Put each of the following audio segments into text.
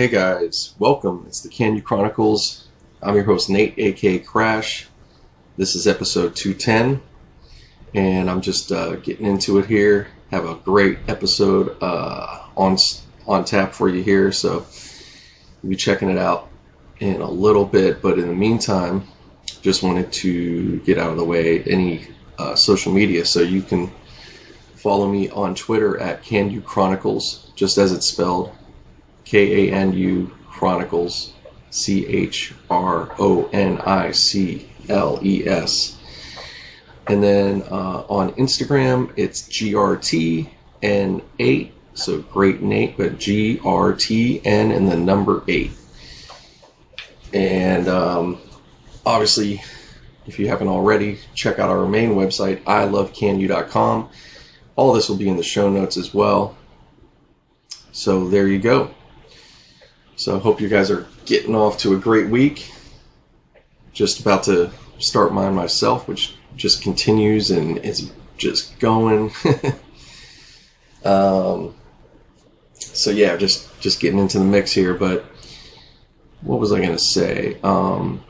Hey guys, welcome. It's the Can You Chronicles. I'm your host Nate, aka Crash. This is episode 210, and I'm just getting into it here. Have a great episode on tap for you here, so we'll be checking it out in a little bit. But in the meantime, just wanted to get out of the way any social media, so you can follow me on Twitter at Can You Chronicles, just as it's spelled. KANU Chronicles, CHRONICLES. And then on Instagram, it's GRTN8, so Great Nate, but GRTN and the number 8. And obviously, if you haven't already, check out our main website, ilovecanu.com. All this will be in the show notes as well. So there you go. So I hope you guys are getting off to a great week. Just about to start mine myself, which just continues and it's just going. So yeah, just getting into the mix here. But what was I going to say? Oh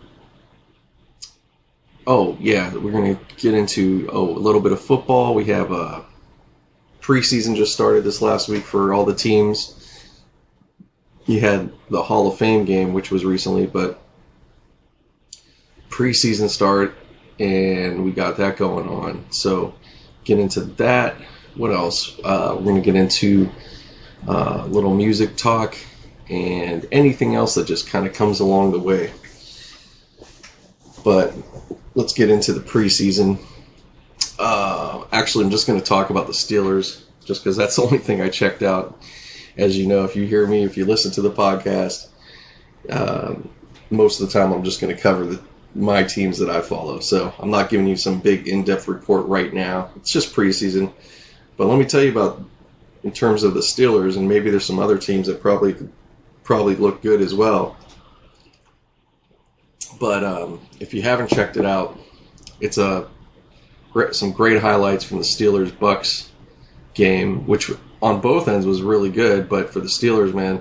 yeah, we're going to get into a little bit of football. We have preseason just started this last week for all the teams. You had the Hall of Fame game, which was recently, but preseason start, and we got that going on. So get into that. What else? We're going to get into a little music talk and anything else that just kind of comes along the way. But let's get into the preseason. Actually, I'm just going to talk about the Steelers, just because that's the only thing I checked out. As you know, if you hear me, if you listen to the podcast, most of the time I'm just going to cover my teams that I follow. So I'm not giving you some big in-depth report right now. It's just preseason. But let me tell you about, in terms of the Steelers, and maybe there's some other teams that probably look good as well. But if you haven't checked it out, it's some great highlights from the Steelers-Bucks game, which on both ends was really good, but for the Steelers, man,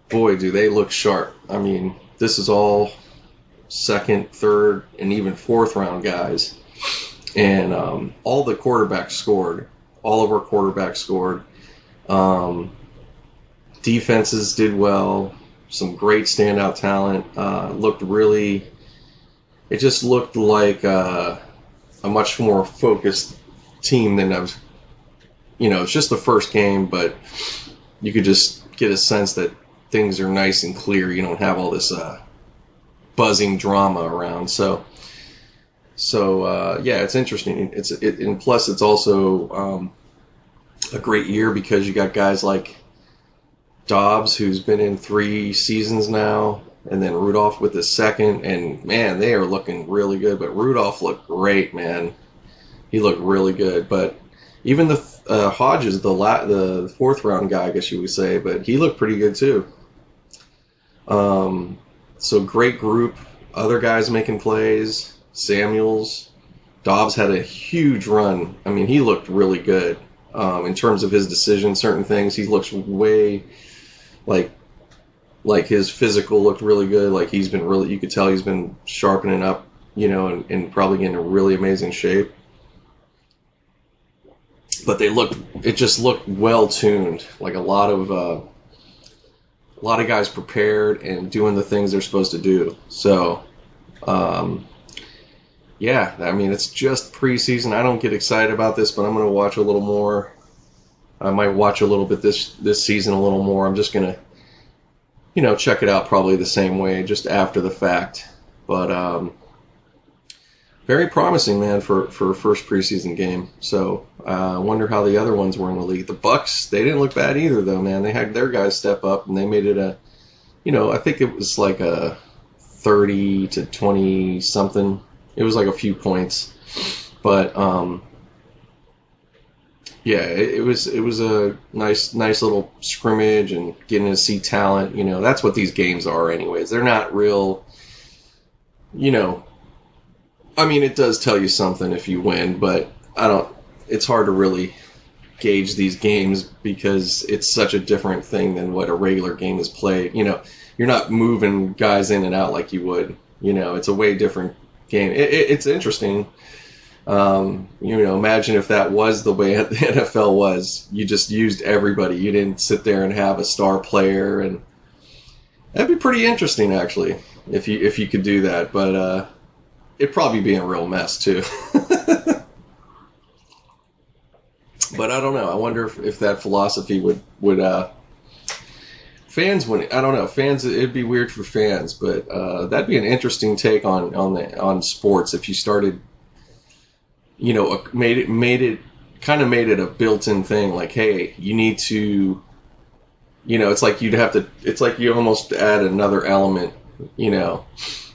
boy, do they look sharp. I mean, this is all second, third, and even fourth round guys. And all the quarterbacks scored. All of our quarterbacks scored. Defenses did well. Some great standout talent. It just looked like a much more focused team than I've. It's just the first game, but you could just get a sense that things are nice and clear. You don't have all this buzzing drama around. So yeah, it's interesting. And plus it's also a great year because you got guys like Dobbs, who's been in 3 seasons now, and then Rudolph with his second. And man, they are looking really good. But Rudolph looked great, man. He looked really good. But even the Hodges, the fourth round guy, I guess you would say, but he looked pretty good too. So great group. Other guys making plays. Samuels. Dobbs had a huge run. I mean, he looked really good in terms of his decision. Certain things, he looks way like his physical looked really good. Like you could tell he's been sharpening up, and probably getting in really amazing shape. But it just looked well tuned, like a lot of guys prepared and doing the things they're supposed to do. So, yeah, I mean, it's just preseason. I don't get excited about this, but I'm going to watch a little more. I might watch a little bit this season a little more. I'm just going to, check it out probably the same way, just after the fact. But very promising, man, for a first preseason game. So I wonder how the other ones were in the league. The Bucks, they didn't look bad either, though, man. They had their guys step up, and they made it I think it was like a 30 to 20 something. It was like a few points, but yeah, it was a nice little scrimmage and getting to see talent. That's what these games are, anyways. They're not real, I mean, it does tell you something if you win, but it's hard to really gauge these games because it's such a different thing than what a regular game is played. You're not moving guys in and out like you would. It's a way different game. It's interesting. Imagine if that was the way the NFL was. You just used everybody. You didn't sit there and have a star player, and that'd be pretty interesting actually if you could do that. But it'd probably be a real mess too. But I don't know. I wonder if that philosophy would fans wouldn't. I don't know. Fans, it'd be weird for fans, but that'd be an interesting take on sports if you started. Made it a built-in thing. Like, hey, you need to. It's like you'd have to. It's like you almost add another element, of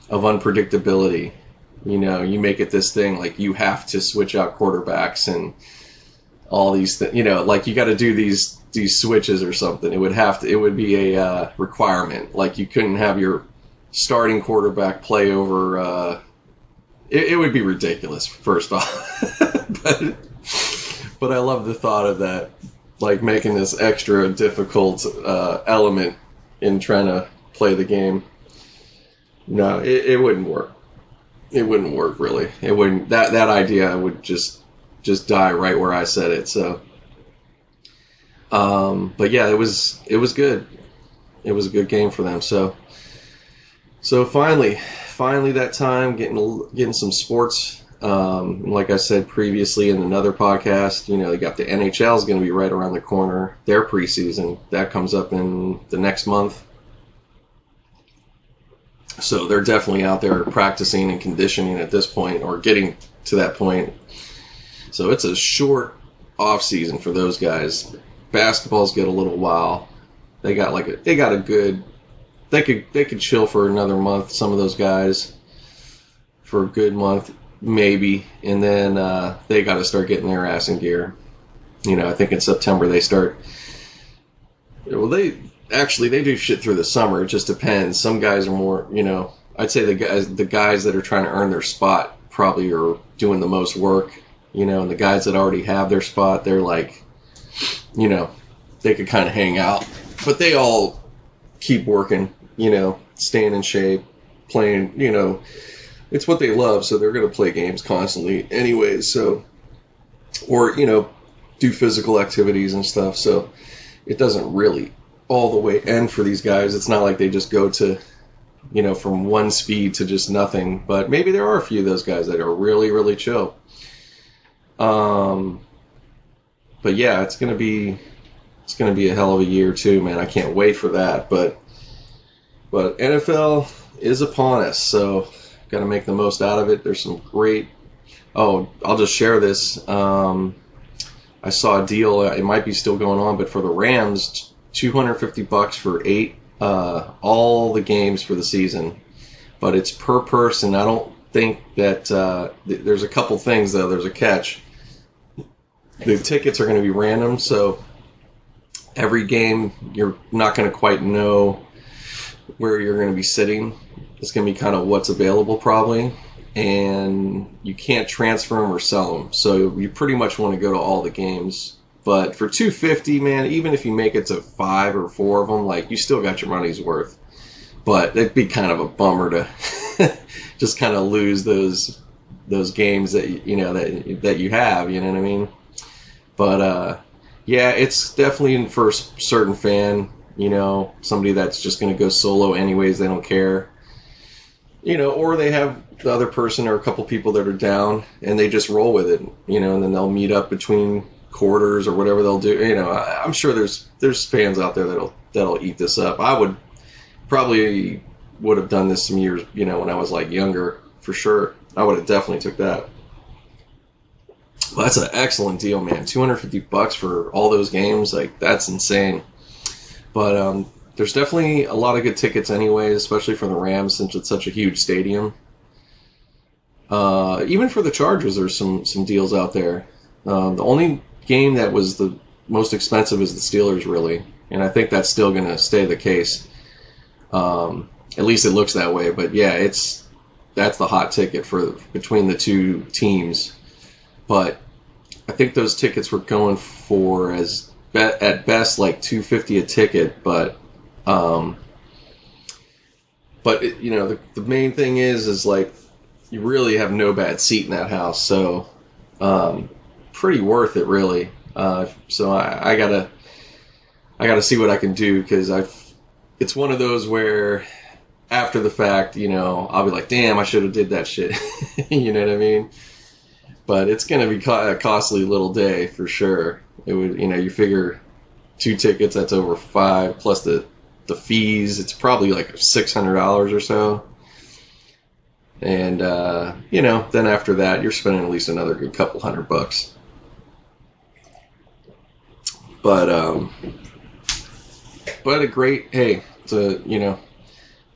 unpredictability. You make it this thing like you have to switch out quarterbacks and all these things. Like you got to do these switches or something. It would be a requirement. Like you couldn't have your starting quarterback play over. It would be ridiculous, first off. but I love the thought of that, like making this extra difficult element in trying to play the game. No, it wouldn't work. It wouldn't work, really. It wouldn't. That idea would just die right where I said it. So, but yeah, it was good. It was a good game for them. So finally that time getting some sports. Like I said previously in another podcast, they got the NHL is going to be right around the corner. Their preseason that comes up in the next month. So they're definitely out there practicing and conditioning at this point, or getting to that point. So it's a short off season for those guys. Basketballs get a little while. They could chill for another month. Some of those guys for a good month, maybe, and then they got to start getting their ass in gear. I think in September they start. Well, they do shit through the summer. It just depends. Some guys are more, I'd say the guys that are trying to earn their spot probably are doing the most work, and the guys that already have their spot, they're like, they could kind of hang out, but they all keep working, staying in shape, playing, it's what they love, so they're going to play games constantly anyways, so, or, do physical activities and stuff, so it doesn't really all the way end for these guys. It's not like they just go to, from one speed to just nothing, but maybe there are a few of those guys that are really, really chill. But yeah, it's going to be a hell of a year too, man. I can't wait for that, but NFL is upon us, so got to make the most out of it. There's some great, I'll just share this. I saw a deal, it might be still going on, but for the Rams, $250 for 8 all the games for the season, but it's per person. I don't think that there's a couple things though. There's a catch. The tickets are going to be random, so every game you're not going to quite know where you're going to be sitting. It's going to be kind of what's available probably, and you can't transfer them or sell them. So you pretty much want to go to all the games. But for $250, man, even if you make it to 5 or 4 of them, like, you still got your money's worth. But it'd be kind of a bummer to just kind of lose those games that that you have. You know what I mean? But yeah, it's definitely for a certain fan. Somebody that's just going to go solo anyways. They don't care. Or they have the other person or a couple people that are down and they just roll with it. And then they'll meet up between quarters or whatever they'll do. I'm sure there's fans out there that'll eat this up. I would have done this some years, when I was like younger, for sure. I would have definitely took that. Well, that's an excellent deal, man. $250 for all those games, like, that's insane. But there's definitely a lot of good tickets anyways, especially for the Rams since it's such a huge stadium. Even for the Chargers, there's some deals out there. The only game that was the most expensive is the Steelers, really, and I think that's still going to stay the case. At least it looks that way. But yeah, that's the hot ticket for between the two teams. But I think those tickets were going for at best like $250 a ticket, um, but the main thing is like you really have no bad seat in that house, so pretty worth it really. So I gotta see what I can do, because it's one of those where after the fact, I'll be like, damn, I should have did that shit. You know what I mean? But it's gonna be a costly little day for sure. It would, you figure 2 tickets, that's over 5 plus the fees. It's probably like $600 or so. And then after that, you're spending at least another good couple $100. But a great, hey,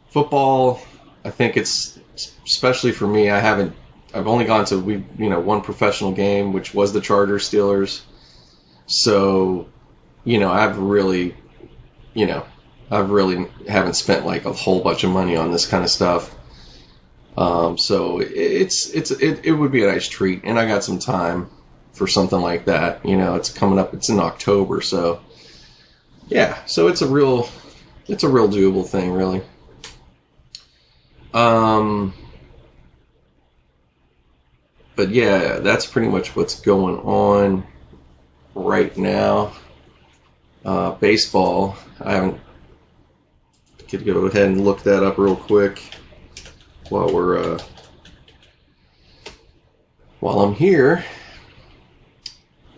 football. I think it's, especially for me, I've only gone to one professional game, which was the Chargers Steelers. So, I've really haven't spent like a whole bunch of money on this kind of stuff. So it would be a nice treat, and I got some time for something like that. It's coming up. It's in October, so yeah. So it's a real doable thing, really. But yeah, that's pretty much what's going on right now. Baseball, I could go ahead and look that up real quick while I'm here.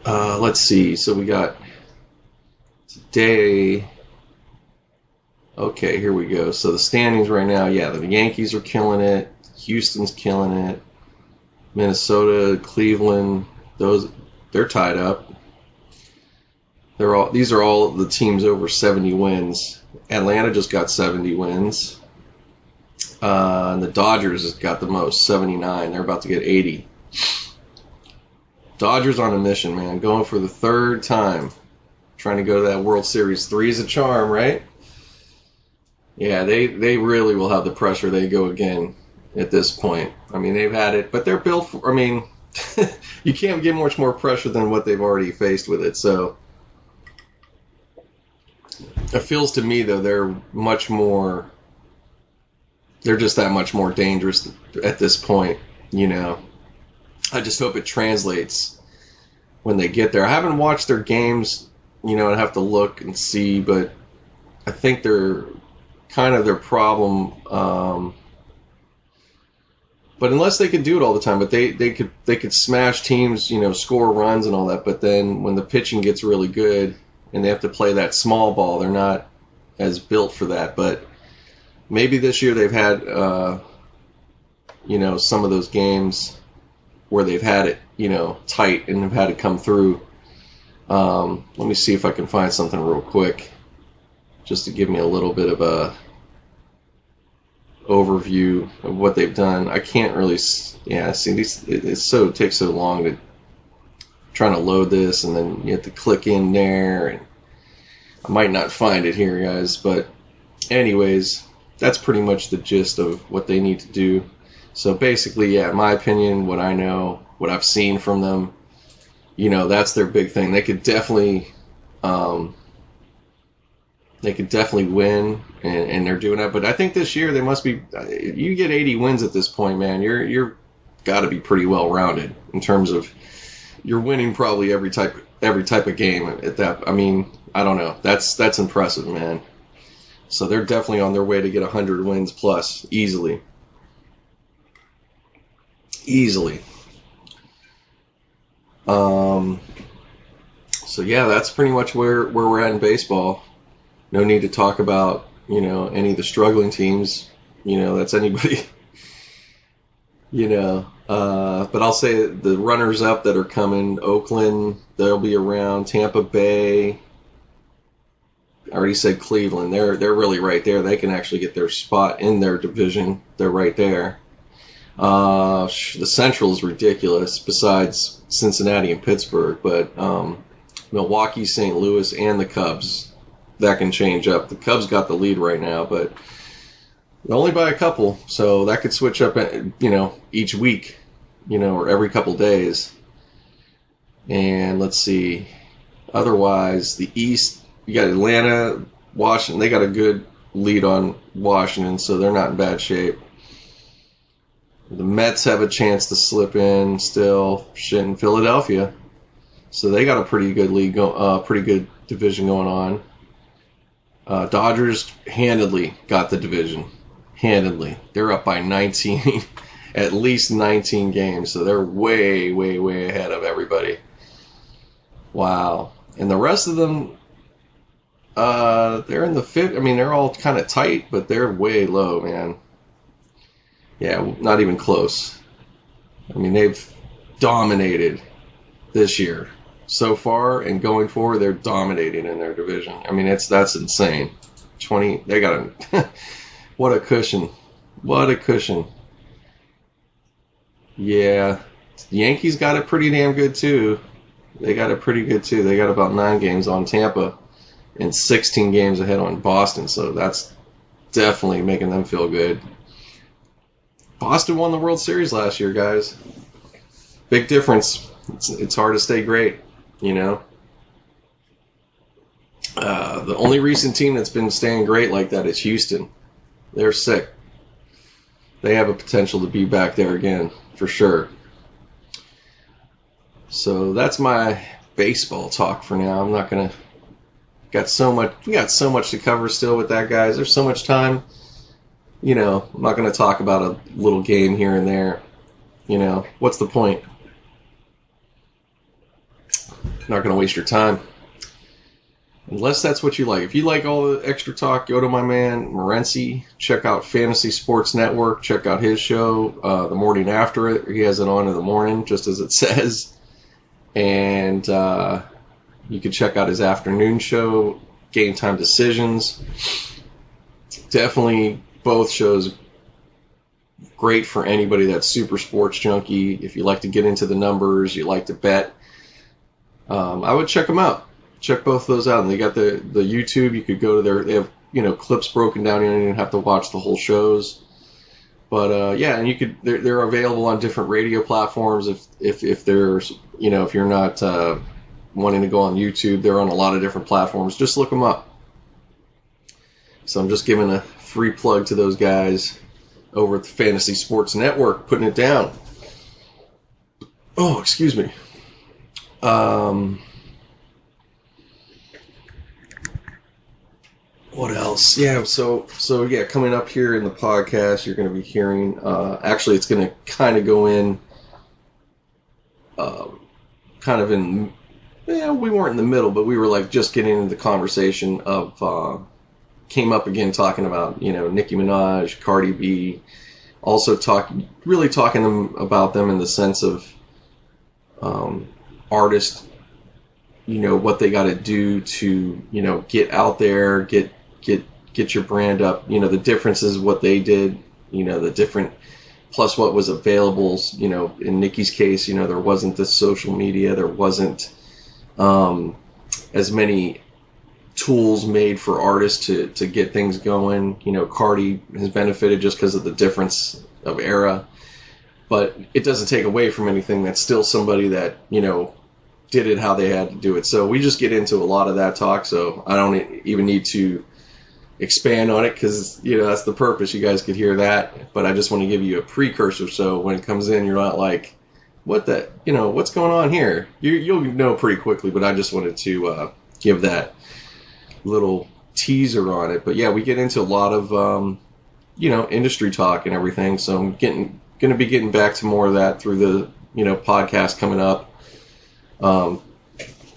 Let's see. So we got today. Okay, here we go. So the standings right now, yeah, the Yankees are killing it. Houston's killing it. Minnesota, Cleveland, they're tied up. These are all the teams over 70 wins. Atlanta just got 70 wins. And the Dodgers has got the most, 79. They're about to get 80. Dodgers on a mission, man. Going for the 3rd time. Trying to go to that World Series. 3 is a charm, right? Yeah, they really will have the pressure. They go again at this point. I mean, they've had it, but they're built for, I mean, you can't get much more pressure than what they've already faced with it. So it feels to me, though, they're just that much more dangerous at this point, I just hope it translates when they get there. I haven't watched their games, I'd have to look and see, but I think they're kind of their problem. But unless they could do it all the time, but they could smash teams, score runs and all that. But then when the pitching gets really good and they have to play that small ball, they're not as built for that. But maybe this year they've had, some of those games where they've had it, tight and have had it come through. Let me see if I can find something real quick, just to give me a little bit of a overview of what they've done. I can't really, see these. It takes so long to trying to load this, and then you have to click in there, and I might not find it here, guys. But anyways, that's pretty much the gist of what they need to do. So basically, yeah, in my opinion, what I know, what I've seen from them, that's their big thing. They could definitely win, and they're doing that. But I think this year they must be. You get 80 wins at this point, man. You're got to be pretty well rounded in terms of you're winning probably every type of game at that. I mean, I don't know. That's impressive, man. So they're definitely on their way to get 100 wins plus easily. So yeah, that's pretty much where we're at in baseball. No need to talk about, any of the struggling teams. That's anybody. But I'll say the runners-up that are coming, Oakland, they'll be around. Tampa Bay. I already said Cleveland. They're really right there. They can actually get their spot in their division. They're right there. The Central is ridiculous, besides Cincinnati and Pittsburgh. But Milwaukee, St. Louis, and the Cubs, that can change up. The Cubs got the lead right now, but only by a couple. So that could switch up, each week, or every couple days. And let's see. Otherwise, the East, you got Atlanta, Washington. They got a good lead on Washington, so they're not in bad shape. The Mets have a chance to slip in still. Shit, in Philadelphia, so they got a pretty good league, pretty good division going on. Dodgers handedly got the division. Handedly, they're up by 19, at least 19 games, so they're way, way, way ahead of everybody. Wow. And the rest of them, they're in the fifth. I mean, they're all kind of tight, but they're way low, man. Yeah, not even close. I mean, they've dominated this year so far, and going forward, they're dominating in their division. I mean, that's insane. 20, they got a, what a cushion. What a cushion. Yeah, the Yankees got it pretty damn good, too. They got it pretty good, too. They got about 9 games on Tampa and 16 games ahead on Boston, so that's definitely making them feel good. Boston won the World Series last year, guys. Big difference. It's hard to stay great, you know. The only recent team that's been staying great like that is Houston. They're sick. They have a potential to be back there again, for sure. So that's my baseball talk for now. I'm not gonna. We got so much to cover still with that, guys. There's so much time. You know, I'm not going to talk about a little game here and there. You know, what's the point? Not going to waste your time. Unless that's what you like. If you like all the extra talk, go to my man, Morency. Check out Fantasy Sports Network. Check out his show, The Morning After It. He has it on in the morning, just as it says. And you can check out his afternoon show, Game Time Decisions. Definitely both shows great for anybody that's super sports junkie. If you like to get into the numbers, you like to bet, I would check them out. Check both of those out. And they got the YouTube. You could go to their, they have, you know, clips broken down. You don't even have to watch the whole shows. But yeah, and you could, they're available on different radio platforms. If there's, you know, if you're not wanting to go on YouTube, they're on a lot of different platforms. Just look them up. So I'm just giving a free plug to those guys over at the Fantasy Sports Network, putting it down. Oh, excuse me. What else? Yeah, so yeah, coming up here in the podcast, you're going to be hearing, actually it's going to kind of go in, kind of in, yeah, we weren't in the middle, but we were like just getting into the conversation of, came up again talking about, you know, Nicki Minaj, Cardi B, also really talking about them in the sense of artists, you know, what they got to do to, you know, get out there, get your brand up, you know, the differences, what they did, you know, the different, plus what was available, you know, in Nicki's case, you know, there wasn't the social media, there wasn't as many tools made for artists to get things going. You know, Cardi has benefited just because of the difference of era, but it doesn't take away from anything. That's still somebody that, you know, did it how they had to do it. So we just get into a lot of that talk, so I don't even need to expand on it because, you know, that's the purpose. You guys could hear that, but I just want to give you a precursor so when it comes in, you're not like, what the, you know, what's going on here? You'll know pretty quickly, but I just wanted to give that little teaser on it. But yeah, we get into a lot of you know, industry talk and everything, so I'm going to be getting back to more of that through the, you know, podcast coming up.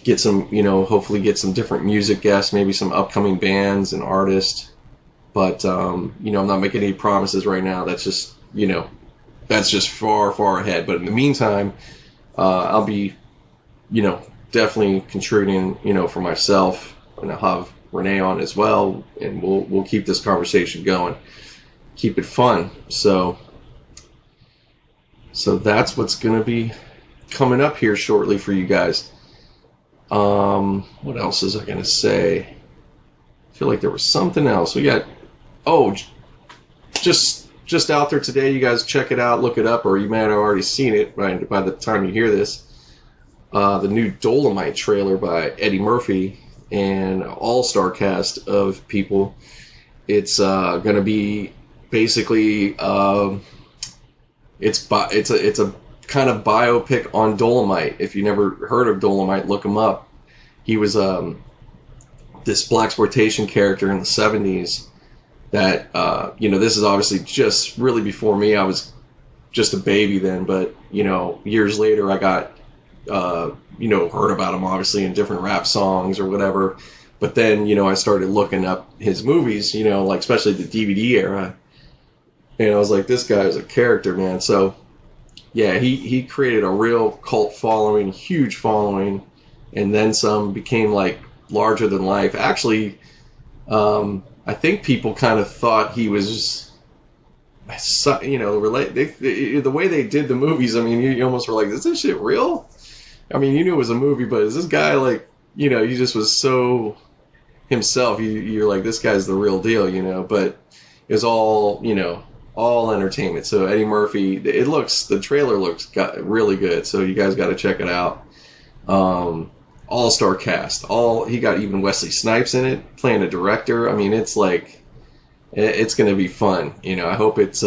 Get some, you know, hopefully get some different music guests, maybe some upcoming bands and artists, but you know, I'm not making any promises right now. That's just, you know, that's just far ahead. But in the meantime, I'll be, you know, definitely contributing, you know, for myself, and I'll have Renea on as well, and we'll keep this conversation going, keep it fun. So that's what's going to be coming up here shortly for you guys. What else is I going to say? I feel like there was something else. We got, just out there today. You guys check it out, look it up, or you might have already seen it by the time you hear this. the new Dolomite trailer by Eddie Murphy and an all-star cast of people. It's going to be basically it's a kind of biopic on Dolomite. If you never heard of Dolomite, look him up. He was this blaxploitation character in the 70s that this is obviously just really before me. I was just a baby then, but years later I got heard about him obviously in different rap songs or whatever. But then I started looking up his movies, like especially the DVD era, and I was like, this guy is a character, man. So yeah, he created a real cult following, huge following, and then some, became like larger than life. Actually, I think people kind of thought he was, the way they did the movies. I mean, you almost were like, is this shit real? I mean, you knew it was a movie, but is this guy like, he just was so himself. You're like, this guy's the real deal, but it was all, all entertainment. So Eddie Murphy, the trailer looks really good. So you guys got to check it out. All-star cast. He got even Wesley Snipes in it, playing a director. I mean, it's like, it's going to be fun. I hope it's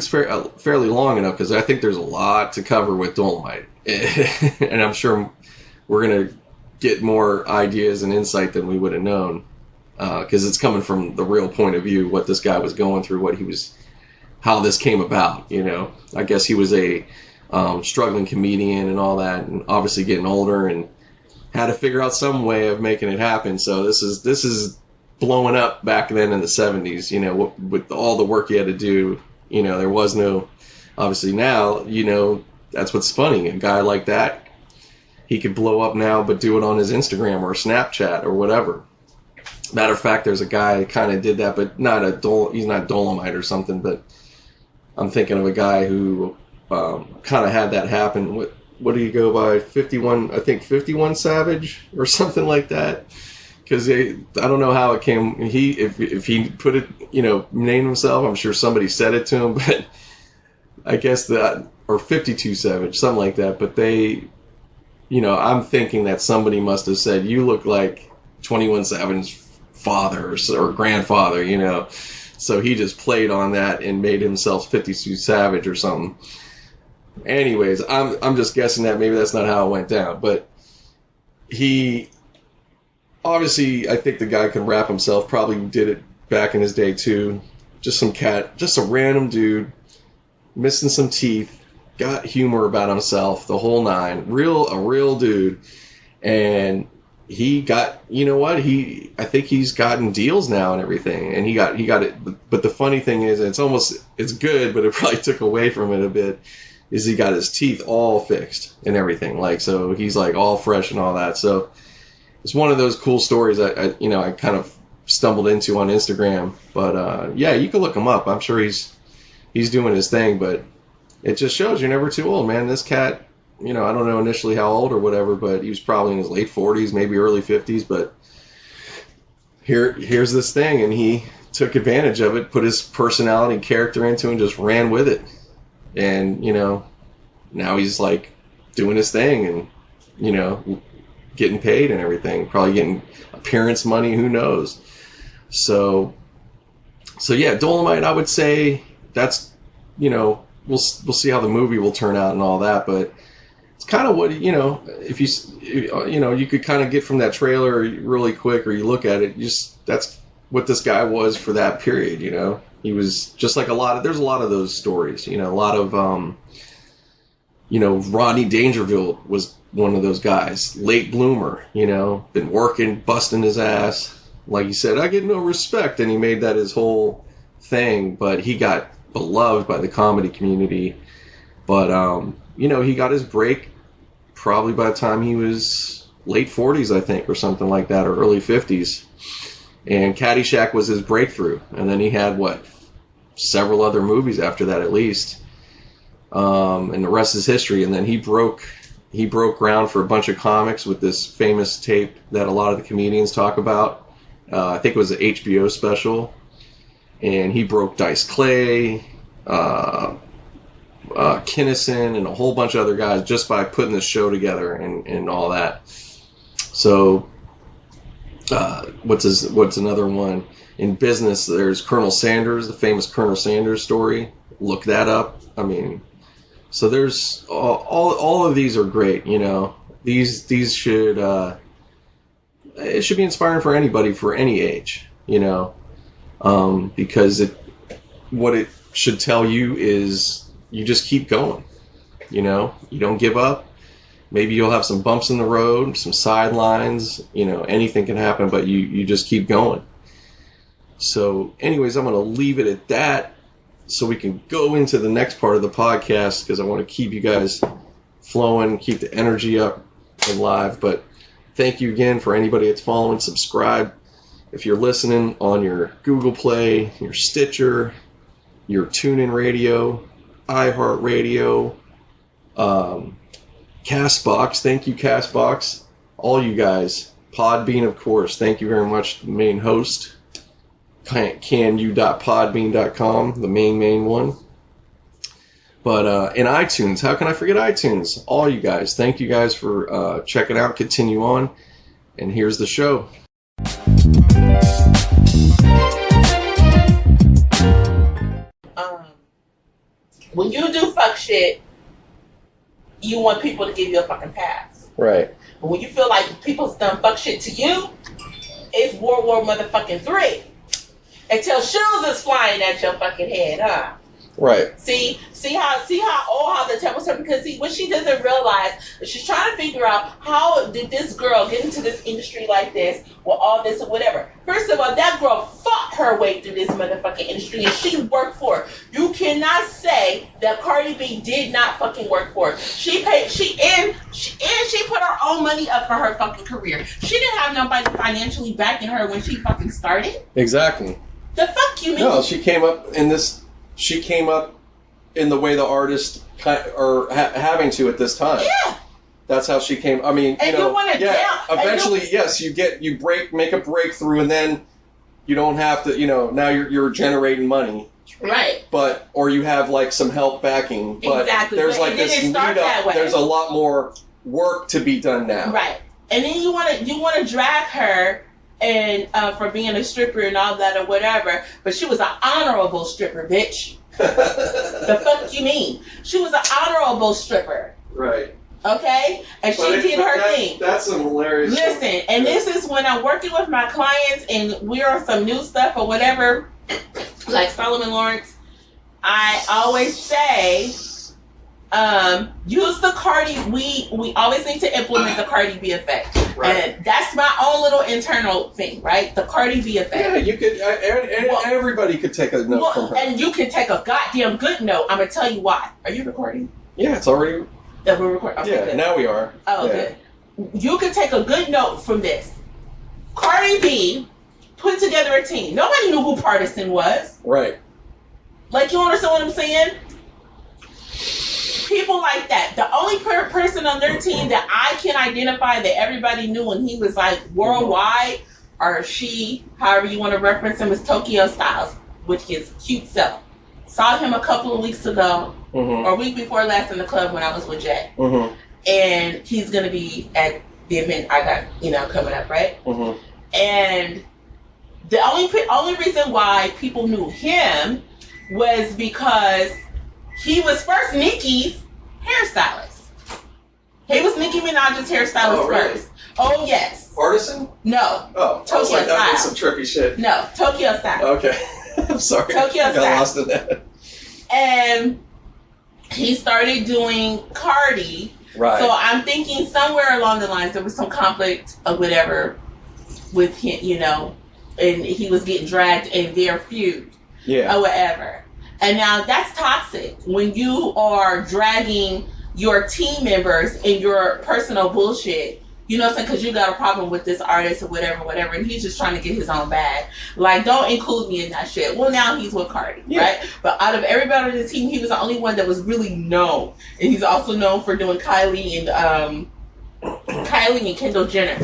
fairly long enough, because I think there's a lot to cover with Dolomite. And I'm sure we're going to get more ideas and insight than we would have known, because it's coming from the real point of view, what this guy was going through, how this came about. I guess he was a struggling comedian and all that, and obviously getting older and had to figure out some way of making it happen. So this is blowing up back then in the 70s, with all the work he had to do. There was no, obviously now, that's what's funny. A guy like that, he could blow up now, but do it on his Instagram or Snapchat or whatever. Matter of fact, there's a guy kind of did that, but he's not Dolomite or something, but I'm thinking of a guy who kind of had that happen. What do you go by? 51, I think 51 Savage or something like that. Because I don't know how it came. If he put it, named himself, I'm sure somebody said it to him, but I guess that, or 52 Savage, something like that. But they, I'm thinking that somebody must have said, you look like 21 Savage's father or grandfather, So he just played on that and made himself 52 Savage or something. Anyways, I'm just guessing that maybe that's not how it went down, but obviously, I think the guy can rap himself. Probably did it back in his day too. Just a random dude, missing some teeth, got humor about himself, the whole nine. A real dude, and he got, I think he's gotten deals now and everything, and he got it. But the funny thing is, it's good, but it probably took away from it a bit. Is he got his teeth all fixed and everything, so he's like all fresh and all that. So it's one of those cool stories I kind of stumbled into on Instagram. But yeah, you can look him up. I'm sure he's doing his thing, but it just shows you're never too old, man. This cat, I don't know initially how old or whatever, but he was probably in his late 40s, maybe early 50s. But here's this thing, and he took advantage of it, put his personality and character into it, and just ran with it. And now he's like doing his thing, and getting paid and everything, probably getting appearance money, who knows. So yeah, Dolomite, I would say that's, we'll see how the movie will turn out and all that, but it's kind of what, if you could kind of get from that trailer really quick, or you look at it, that's what this guy was for that period. He was just like there's a lot of those stories, a lot of, Rodney Dangerfield was one of those guys, late bloomer, been working, busting his ass. Like he said, I get no respect, and he made that his whole thing, but he got beloved by the comedy community. But, he got his break probably by the time he was late 40s, I think, or something like that, or early 50s. And Caddyshack was his breakthrough. And then he had, several other movies after that at least. And the rest is history. And then he broke ground for a bunch of comics with this famous tape that a lot of the comedians talk about. I think it was an HBO special. And he broke Dice Clay. Kinnison and a whole bunch of other guys just by putting this show together and all that. So, what's another one? In business, there's Colonel Sanders, the famous Colonel Sanders story. Look that up. I mean, so there's all of these are great. You know, these should it should be inspiring for anybody for any age. You know, because what it should tell you is you just keep going. You know, you don't give up. Maybe you'll have some bumps in the road, some sidelines. You know, anything can happen, but you just keep going. So, anyways, I'm going to leave it at that so we can go into the next part of the podcast because I want to keep you guys flowing, keep the energy up and live. But thank you again for anybody that's following. Subscribe if you're listening on your Google Play, your Stitcher, your TuneIn Radio, iHeartRadio, Castbox. Thank you, Castbox. All you guys. Podbean, of course. Thank you very much, the main host. canu.podbean.com, the main one. But in iTunes, how can I forget iTunes? All you guys, thank you guys for checking out. Continue on, and here's the show. When you do fuck shit, you want people to give you a fucking pass. Right. But when you feel like people's done fuck shit to you, it's World War motherfucking 3. Until shoes is flying at your fucking head, huh? Right. See how the temples are, because what she doesn't realize is she's trying to figure out how did this girl get into this industry like this with all this or whatever. First of all, that girl fought her way through this motherfucking industry and she worked for it. You cannot say that Cardi B did not fucking work for it. She put her own money up for her fucking career. She didn't have nobody financially backing her when she fucking started. Exactly. The fuck you mean? No, she came up in this. She came up in the way the artists are having to at this time. Yeah. That's how she came. I mean, and you know, eventually, yes, you make a breakthrough, and then you don't have to, you know, now you're generating money. Right. Or you have like some help backing. But exactly. there's but like this lead up. There's a lot more work to be done now. Right. And then you want to drag her and for being a stripper and all that or whatever, but she was an honorable stripper, bitch. The fuck you mean? She was an honorable stripper. Right. Okay? And she did her thing. That's some hilarious Listen, stuff. And this is when I'm working with my clients and we're on some new stuff or whatever, like Solomon Lawrence, I always say, use the Cardi. We always need to implement the Cardi B effect, right. And that's my own little internal thing, right? The Cardi B effect. Yeah, you could. Everybody could take a note from her, and you can take a goddamn good note. I'm gonna tell you why. Are you recording? Yeah, it's already. Yeah, we're recording. Okay, yeah, good. Now we are. Oh, yeah. Good. You can take a good note from this. Cardi B put together a team. Nobody knew who Partisan was. Right. Like, you understand what I'm saying? People like that. The only person on their team that I can identify that everybody knew and he was like worldwide, or she, however you want to reference him, is Tokyo Styles with his cute self. Saw him a couple of weeks ago, or a week before last in the club when I was with Jay. And he's going to be at the event I got, coming up, right? And the only reason why people knew him was because he was first Nicki's hairstylist. He was Nicki Minaj's hairstylist first. Oh, yes. Partisan? No. Oh, Tokyo Style. That was some trippy shit. No, Tokyo Style. Okay. I'm sorry. Tokyo I got Style. lost in that. And he started doing Cardi. Right. So I'm thinking somewhere along the lines there was some conflict or whatever with him, and he was getting dragged in their feud. Yeah. Or whatever. And now that's toxic when you are dragging your team members in your personal bullshit. You know what I'm saying? Because you got a problem with this artist or whatever, and he's just trying to get his own bag. Like, don't include me in that shit. Well, now he's with Cardi, right? But out of everybody on the team, he was the only one that was really known. And he's also known for doing Kylie and Kendall Jenner,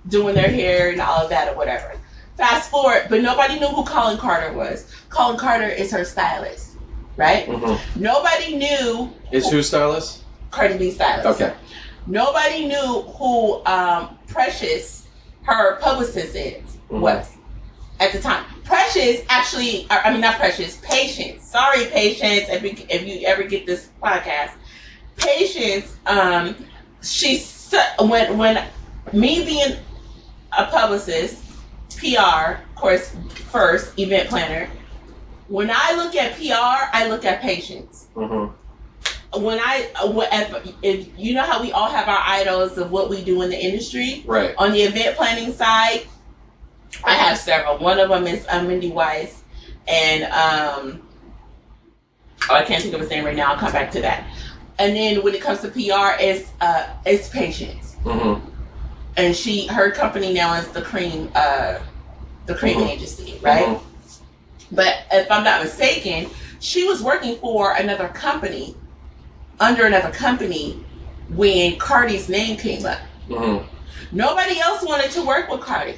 doing their hair and all of that or whatever. Fast forward, but nobody knew who Colin Carter was. Colin Carter is her stylist. right? Nobody knew. Is who stylist? Cardi B stylist. Okay. Nobody knew who Precious, her publicist, was at the time. Precious actually, I mean not Precious, Patience. Sorry, Patience. If you ever get this podcast, Patience. When me being a publicist, PR, of course, first event planner. When I look at PR, I look at Patience. If you know how we all have our idols of what we do in the industry, right? On the event planning side, I have several. One of them is Mindy Weiss, and I can't think of his name right now. I'll come back to that. And then when it comes to PR, it's Patience, and her company now is the Cream Agency, right? But if I'm not mistaken, she was working for another company. Under another company when Cardi's name came up. Nobody else wanted to work with Cardi.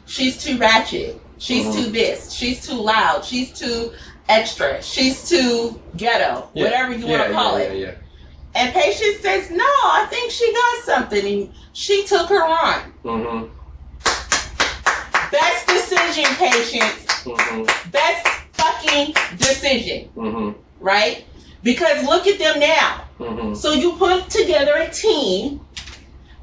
She's too ratchet. She's too this. She's too loud. She's too extra. She's too ghetto. Whatever you want to call it. And Patience says, no, I think she got something. And she took her on. Best decision, Patience. Best fucking decision. Right? Because look at them now. So you put together a team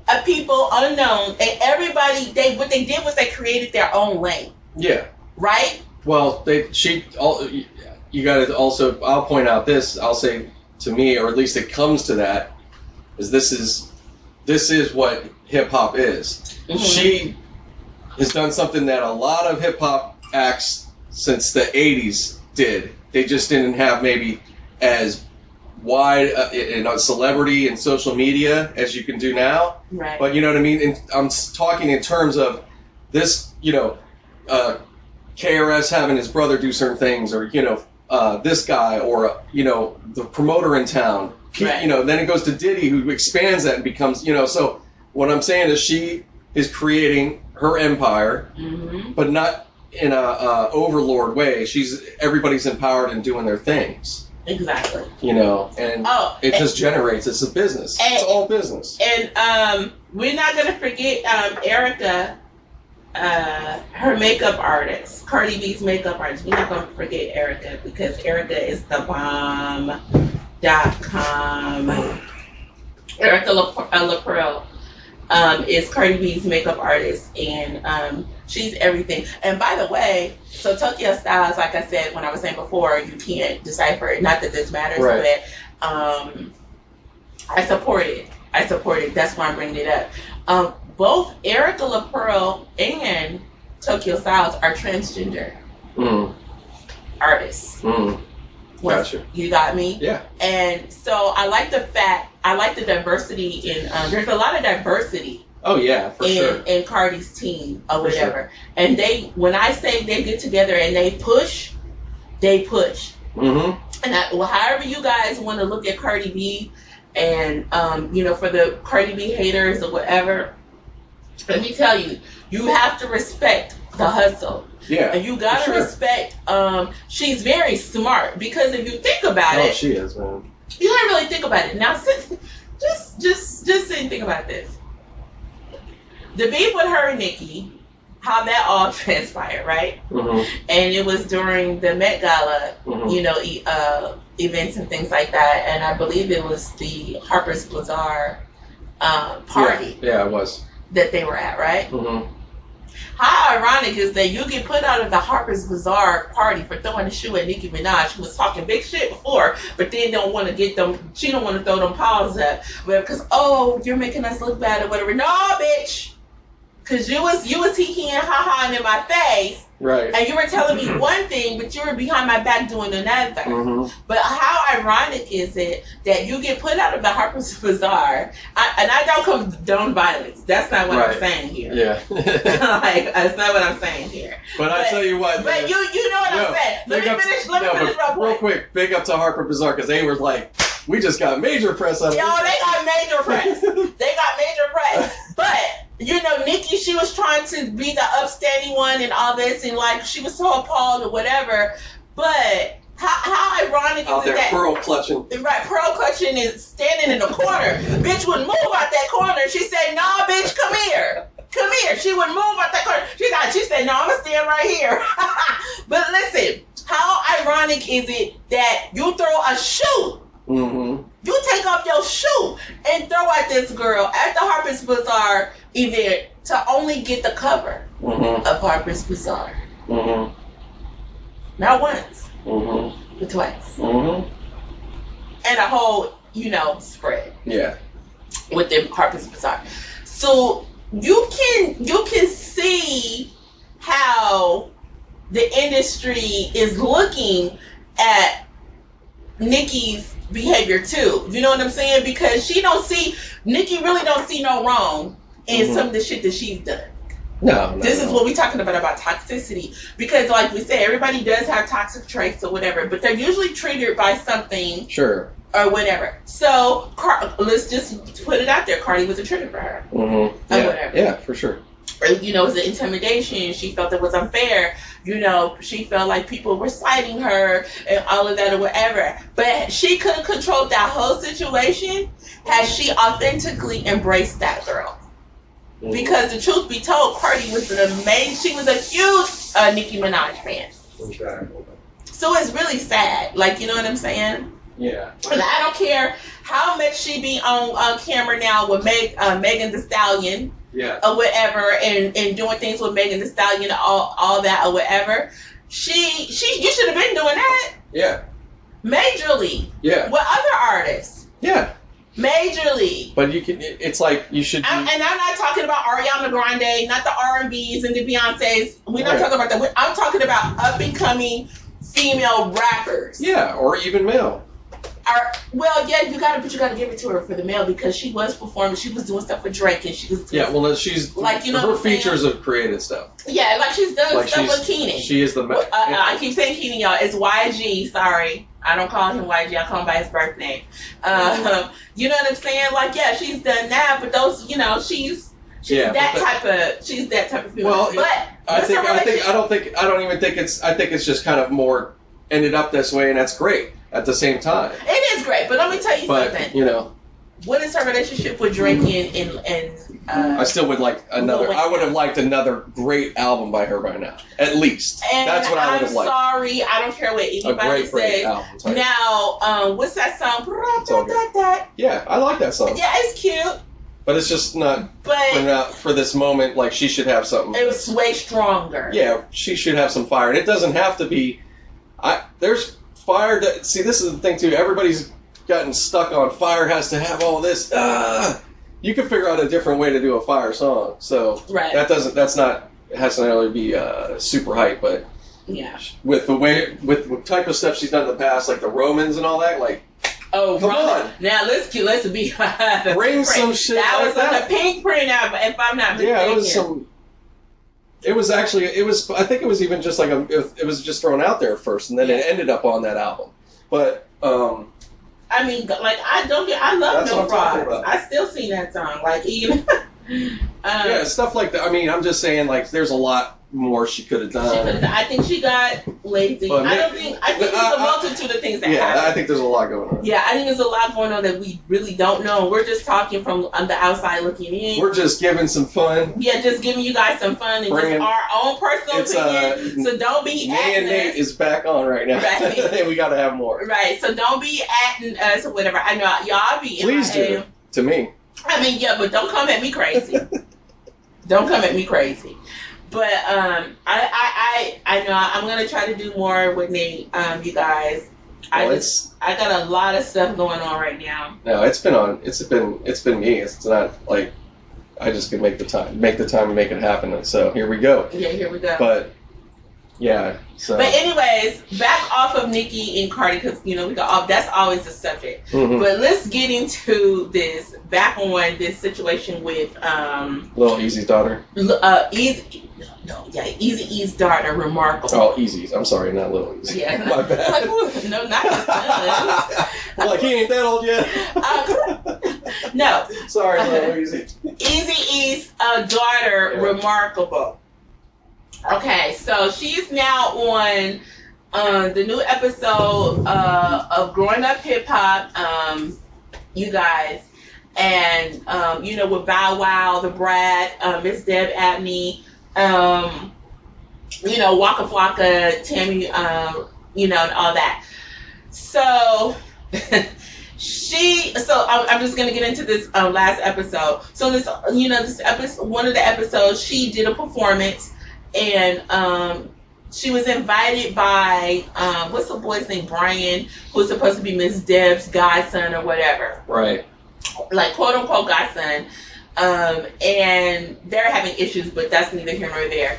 of people unknown, and everybody. What they did was they created their own lane. Yeah. Right. Well, you got to also. I'll point out this. I'll say to me, or at least it comes to that, is this is what hip hop is. She has done something that a lot of hip hop acts since the '80s did. They just didn't have maybe as wide celebrity and social media as you can do now. Right. But you know what I mean? And I'm talking in terms of this, KRS having his brother do certain things, or, this guy, or, the promoter in town. Right. Then it goes to Diddy, who expands that and becomes, so what I'm saying is she is creating her empire, but not in a overlord way. Everybody's empowered and doing their things. Exactly. And it just generates. It's a business. It's all business. And we're not going to forget Erica, her makeup artist, Cardi B's makeup artist. We're not going to forget Erica, because Erica is the bomb.com. Erica LaPrelle is Cardi B's makeup artist, and she's everything. And by the way, so Tokyo Styles, like I said when I was saying before, you can't decipher it. Not that this matters, right. But I support it. That's why I'm bringing it up. Both Erica LaPrelle and Tokyo Styles are transgender artists. Gotcha. You got me? Yeah. And so I like the diversity in, there's a lot of diversity. Oh yeah, for sure. In Cardi's team or whatever. Sure. And when I say they get together and they push. And however you guys want to look at Cardi B, and for the Cardi B haters or whatever, let me tell you, you have to respect the hustle. Yeah. And you gotta respect. She's very smart, because if you think about it, she is, man. You don't really think about it now. Just sit and think about this. The beef with her and Nicki, how that all transpired, right? And it was during the Met Gala, events and things like that. And I believe it was the Harper's Bazaar party. Yeah, it was. That they were at, right? How ironic is that you get put out of the Harper's Bazaar party for throwing a shoe at Nicki Minaj, who was talking big shit before, but then don't want to get them, she don't want to throw them paws up, because, you're making us look bad or whatever. No, bitch! Because you was hee-hee and ha-ha in my face. Right. And you were telling me one thing, but you were behind my back doing another. But how ironic is it that you get put out of the Harper's Bazaar, and I don't condone violence. That's not what I'm saying here. Yeah. That's not what I'm saying here. But I tell you what. But you know what I'm saying. Let me finish real quick. Big up to Harper's Bazaar, because they were like, we just got major press out of it. Yo, they got major press. But Nicki, she was trying to be the upstanding one and all this, and she was so appalled or whatever. But How ironic out is there that? pearl clutching. Right, pearl clutching is standing in the corner. Bitch would move out that corner. She said, "Nah, bitch, come here. Come here." She would move out that corner. She said, "No, I'm gonna stand right here." But listen, how ironic is it that you throw a shoe? Mm-hmm. You take off your shoe and throw at this girl at the Harper's Bazaar event to only get the cover of Harper's Bazaar. Mm-hmm. Not once, Mm-hmm. but twice. Mm-hmm. And a whole, spread. Yeah. With the Harper's Bazaar. So you can see how the industry is looking at Nicki's behavior too. You know what I'm saying? Because Nicki really don't see no wrong in some of the shit that she's done. No. This is what we're talking about toxicity. Because like we said, everybody does have toxic traits or whatever, but they're usually triggered by something. Sure. Or whatever. So let's just put it out there. Cardi was a trigger for her. Mm-hmm. Or Yeah. whatever. Yeah, for sure. It was an intimidation. She felt it was unfair. She felt like people were citing her and all of that or whatever. But she could have controlled that whole situation had she authentically embraced that girl. Mm-hmm. Because the truth be told, Cardi was she was a huge Nicki Minaj fan. Okay. So it's really sad. Like, you know what I'm saying? Yeah. And I don't care how much she be on camera now with Megan Thee Stallion. Yeah. Or whatever, and doing things with Megan Thee Stallion, all that or whatever. You should have been doing that. Yeah. Majorly. Yeah. With other artists. Yeah. Majorly. But it's like you should. And I'm not talking about Ariana Grande, not the R&Bs and the Beyonces. We're not talking about that. I'm talking about up and coming female rappers. Yeah, or even male. You gotta give it to her for the male because she was performing. She was doing stuff with Drake, and she was. Yeah, well, she's like her features have created stuff. Yeah, like she's done stuff with Keenan. She is the. I keep saying Keenan, y'all. It's YG. Sorry, I don't call him YG. I call him by his birth name. You know what I'm saying? Like, yeah, she's done that, but those, she's that type of female. Well, but I don't even think it's just kind of more ended up this way, and that's great. At the same time, it is great, but let me tell you something. What is her relationship with Drake and I still would like another. I would have liked another great album by her by now, at least. And that's what I would have liked. I'm sorry, I don't care what anybody says. Album, now, what's that song? Yeah, I like that song. Yeah, it's cute. But it's just not for this moment. Like, she should have something. It was way stronger. Yeah, she should have some fire, and it doesn't have to be. There's fire. See, this is the thing too. Everybody's gotten stuck on fire has to have all this. You can figure out a different way to do a fire song. So that's not it has to necessarily be super hype, but yeah, with the type of stuff she's done in the past, like the Romans and all that, like. Oh, come on! Now let's be bring some shit. That like was that. On the Pink Print album, if I'm not mistaken. Yeah, it was some. It was actually. It was. I think it was even just like it was just thrown out there first, and then it ended up on that album. But I mean, like I love No Frogs. I still sing that song. Like even. Yeah, stuff like that. I mean, I'm just saying, like, there's a lot more she could have done. I think she got lazy. I think there's a multitude of things that happen. I think there's a lot going on. Yeah, I think there's a lot going on that we really don't know. We're just talking from the outside looking in. We're just giving some fun. Yeah, just giving you guys some fun and just our own personal opinion. So don't be Nay and Nate is back on right now. Right. We got to have more. Right, so don't be atting us or whatever. I know y'all be. Please do. To me. I mean, yeah, but don't come at me crazy. Don't come at me crazy. But I know I'm gonna try to do more with Nate. You guys, I got a lot of stuff going on right now. No, it's been me. It's not like I just can make the time and make it happen. And so here we go. Yeah, here we go. But yeah. So. But anyways, back off of Nicki and Cardi because we got off. That's always the subject. Mm-hmm. But let's get into this. Back on this situation with Lil Easy's daughter. Eazy-E's daughter, Remarkable. Oh, Easy's. I'm sorry, not Lil Easy. Yeah, my bad. No, not his son. Like he ain't that old yet. No. Sorry, Lil Easy. Eazy-E's daughter, Remarkable. Okay, so she's now on the new episode of Growing Up Hip Hop, you guys, and you know, with Bow Wow, the Brat, Miss Deb Abney, you know, Waka Flocka, Tammy, you know, and all that. So I'm just gonna get into this last episode. So this, you know, this episode, one of the episodes, she did a performance, and she was invited by what's the boy's name, Brian, who's supposed to be Miss Deb's godson or whatever, Right. like quote unquote godson, and they're having issues, but that's neither here nor there.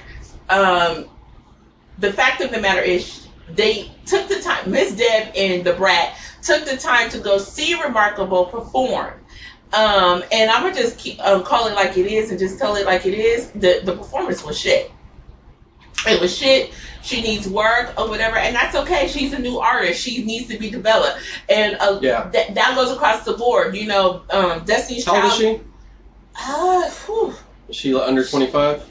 The fact of the matter is, they took the time, Miss Deb and the Brat took the time to go see Remarkable perform. And I'm gonna just keep call it like it is and just tell it like it is. The performance was shit. It was shit. She needs work or whatever, and that's okay. She's a new artist. She needs to be developed, and that goes across the board. You know, Destiny's Child. How old is she? Is she under 25?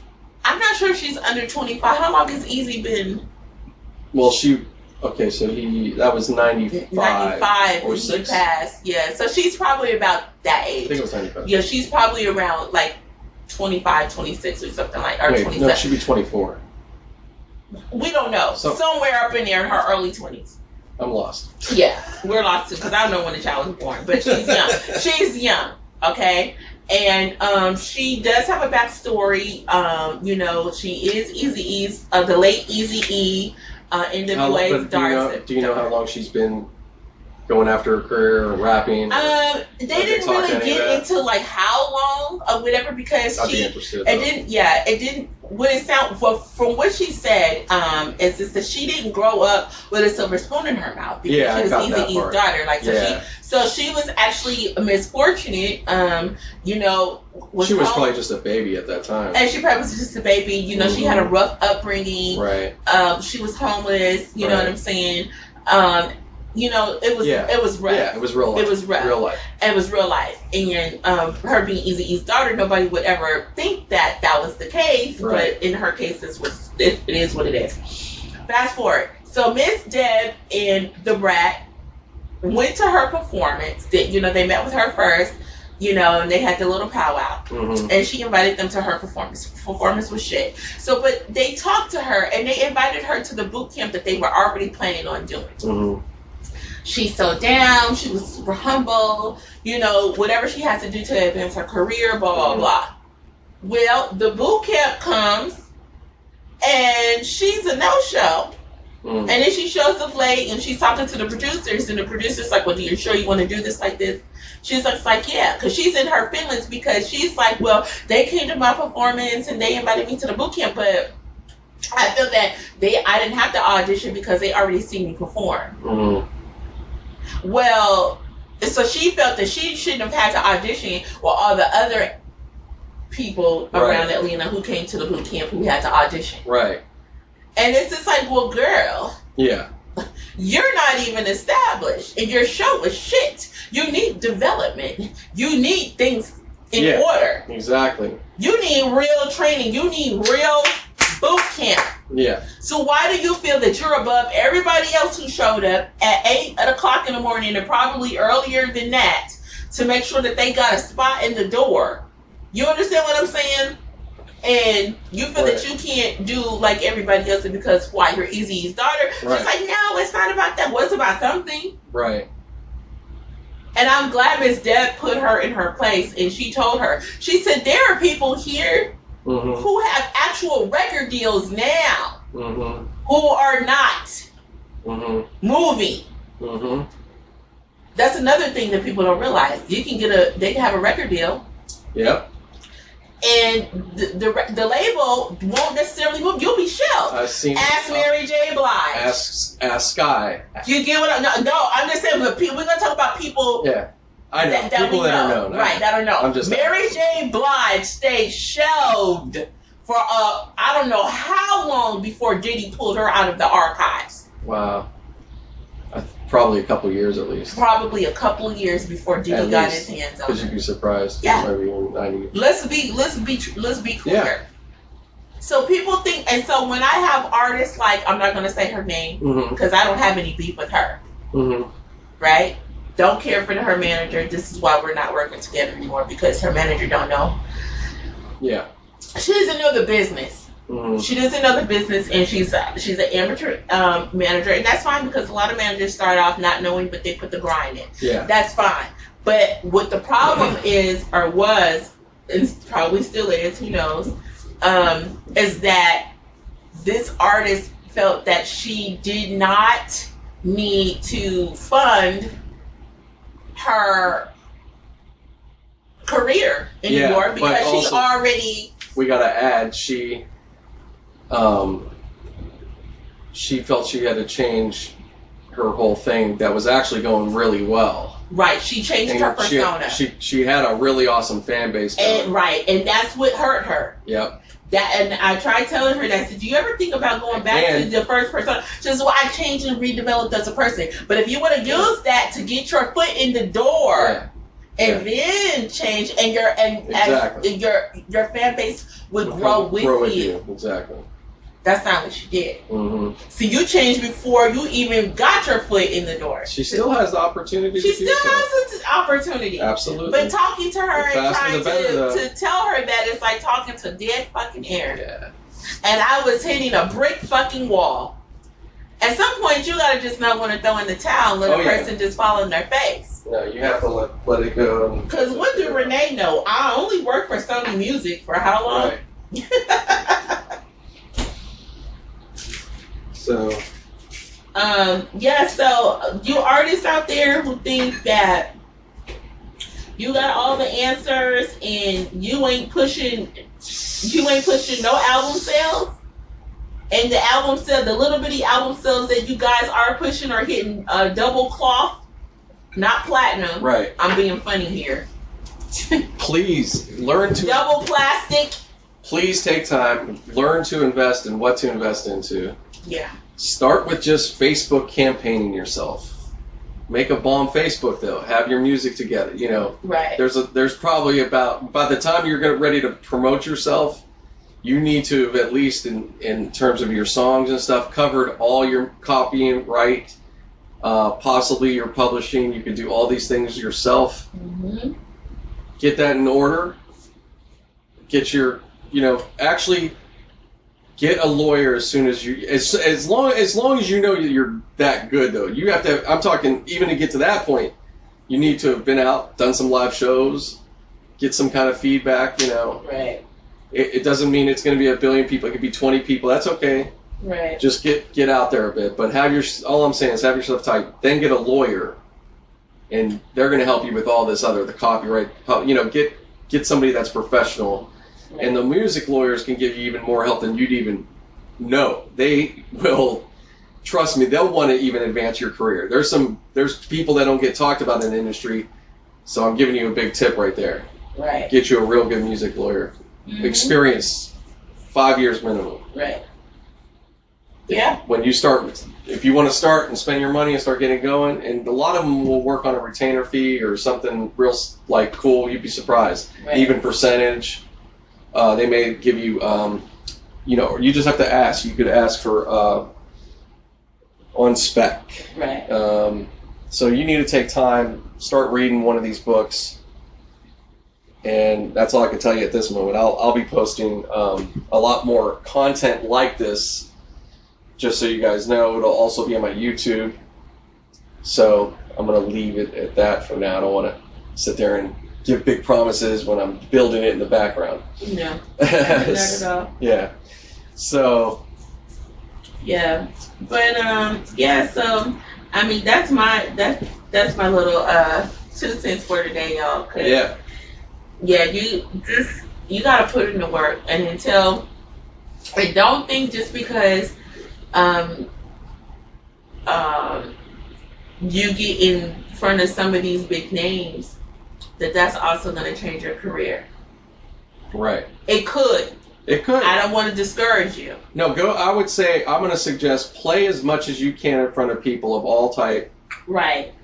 I'm not sure if she's under 25. How long has Easy been? Well, okay, so that was 95. 95 or 6? Passed. Yeah, so she's probably about that age. I think it was 95. Yeah, she's probably around like 25, 26 or something like, or Wait, 27. no, she'd be 24. We don't know. Somewhere up in there in her early 20s. I'm lost. Yeah, we're lost too, because I don't know when the child was born, but she's young. She's young, okay? And she does have a backstory. You know, she is Eazy-E's, the late Eazy-E, NWA's Dark. Do you know how long she's been going after her career or rapping? They didn't really get into like how long or whatever, because I'd be interested. It didn't. What it sound from what she said is that she didn't grow up with a silver spoon in her mouth, because she was Eazy-E's daughter. Like so she was actually misfortunate. You know, she was probably just a baby at that time, and she probably was just a baby. You know, she had a rough upbringing. Right. She was homeless. You know what I'm saying? You know, it was rough. Yeah, it was real life. It was rough. Real life. It was real life. And her being Eazy-E's daughter, nobody would ever think that was the case. Right. But in her case, it is what it is. Fast forward. So Miss Deb and the Brat went to her performance. You know, they met with her first. You know, and they had the little powwow, and she invited them to her performance. Performance was shit. So, but they talked to her, and they invited her to the boot camp that they were already planning on doing. She's so down. She was super humble. You know, whatever she has to do to advance her career, blah, blah, blah. Well, the boot camp comes, and she's a no-show. And then she shows up late, and she's talking to the producers, and the producer's like, well, are you sure you want to do this like this? She's like, yeah, because she's in her feelings, because she's like, well, they came to my performance, and they invited me to the boot camp, but I feel that I didn't have to audition because they already seen me perform. Well, so she felt that she shouldn't have had to audition while all the other people around Atlanta who came to the boot camp who had to audition. Right. And it's just like, well, girl. Yeah. You're not even established, and your show is shit. You need development. You need things in order. Exactly. You need real training. You need real boot camp. Yeah. So why do you feel that you're above everybody else who showed up at 8 o'clock in the morning, and probably earlier than that, to make sure that they got a spot in the door? You understand what I'm saying? And you feel that you can't do like everybody else because why, you're Eazy-E's daughter? She's like, no, it's not about that. What's about something? Right. And I'm glad Miss Deb put her in her place, and she told her. She said, there are people here who have actual record deals now who are not moving. That's another thing that people don't realize. You can they can have a record deal. Yep. And the label won't necessarily move. You'll be shelved. Ask Mary J. Blige. Ask Sky. You get what no, I'm just saying, but we're going to talk about people. Yeah. I know. People that are known. Right, that are known. I'm just Mary J. Blige stayed shelved for I don't know how long before Diddy pulled her out of the archives. Wow. Probably a couple years at least. Probably a couple years before Diddy got his hands on her. Because you'd be surprised. Yeah. Maybe in 90. Let's be clear. Yeah. So people think, and so when I have artists like, I'm not going to say her name because I don't have any beef with her, right? Don't care for her manager. This is why we're not working together anymore, because her manager don't know. Yeah. She doesn't know the business. She doesn't know the business, and she's an amateur manager, and that's fine because a lot of managers start off not knowing, but they put the grind in. Yeah. That's fine. But what the problem is, or was, and probably still is, who knows, is that this artist felt that she did not need to fund her career anymore because she already. We gotta add she felt she had to change her whole thing that was actually going really well. Right, she changed her persona. She had a really awesome fan base. And that's what hurt her. Yep. And I tried telling her that. I said, do you ever think about going back to the first persona? She says, well, I changed and redeveloped as a person. But if you want to use that to get your foot in the door and then change, and your fan base would grow with you. Exactly. That's not what she did. So you changed before you even got your foot in the door. She still has the opportunity. She still has an opportunity. Absolutely. But talking to her and trying to tell her that it's like talking to dead fucking air. Yeah. And I was hitting a brick fucking wall. At some point, you gotta just not want to throw in the towel and let a person just fall in their face. No, you have to let it go. Because what do Renee know? I only worked for Sony Music for how long? Right. So, so you artists out there who think that you got all the answers and you ain't pushing no album sales, and the album sales, the little bitty album sales that you guys are pushing are hitting double cloth, not platinum. Right. I'm being funny here. Please learn to double plastic. Please take time, learn to invest in what to invest into. Yeah. Start with just Facebook campaigning yourself. Make a bomb Facebook though. Have your music together. You know. Right. There's probably about by the time you're ready to promote yourself, you need to have at least in terms of your songs and stuff covered all your copying right. Possibly your publishing. You can do all these things yourself. Get that in order. Get your actually. Get a lawyer as soon as you, as long as you know you're that good though. You have to. I'm talking even to get to that point, you need to have been out, done some live shows, get some kind of feedback. Right. It doesn't mean it's going to be 1 billion people. It could be 20 people. That's okay. Right. Just get out there a bit. But all I'm saying is have yourself tight. Then get a lawyer, and they're going to help you with all this the copyright. Get somebody that's professional. And the music lawyers can give you even more help than you'd even know. They will, trust me, they'll want to even advance your career. There's people that don't get talked about in the industry, so I'm giving you a big tip right there. Right. Get you a real good music lawyer. Experience 5 years minimum. Right. Yeah. When you start, if you want to start and spend your money and start getting going, and a lot of them will work on a retainer fee or something real cool, you'd be surprised. Right. Even percentage. They may give you, you just have to ask. You could ask for on spec. Right. So you need to take time, start reading one of these books, and that's all I can tell you at this moment. I'll be posting a lot more content like this, just so you guys know. It'll also be on my YouTube. So I'm gonna leave it at that for now. I don't want to sit there and give big promises when I'm building it in the background. No, not at all. Yeah. So. Yeah, but so I mean that's my little 2 cents for today, y'all. Yeah. Yeah, you gotta put in the work, and until I don't think just because you get in front of some of these big names, that's also going to change your career. Right. It could. It could. I don't want to discourage you. No, I would say, I'm going to suggest play as much as you can in front of people of all type. Right.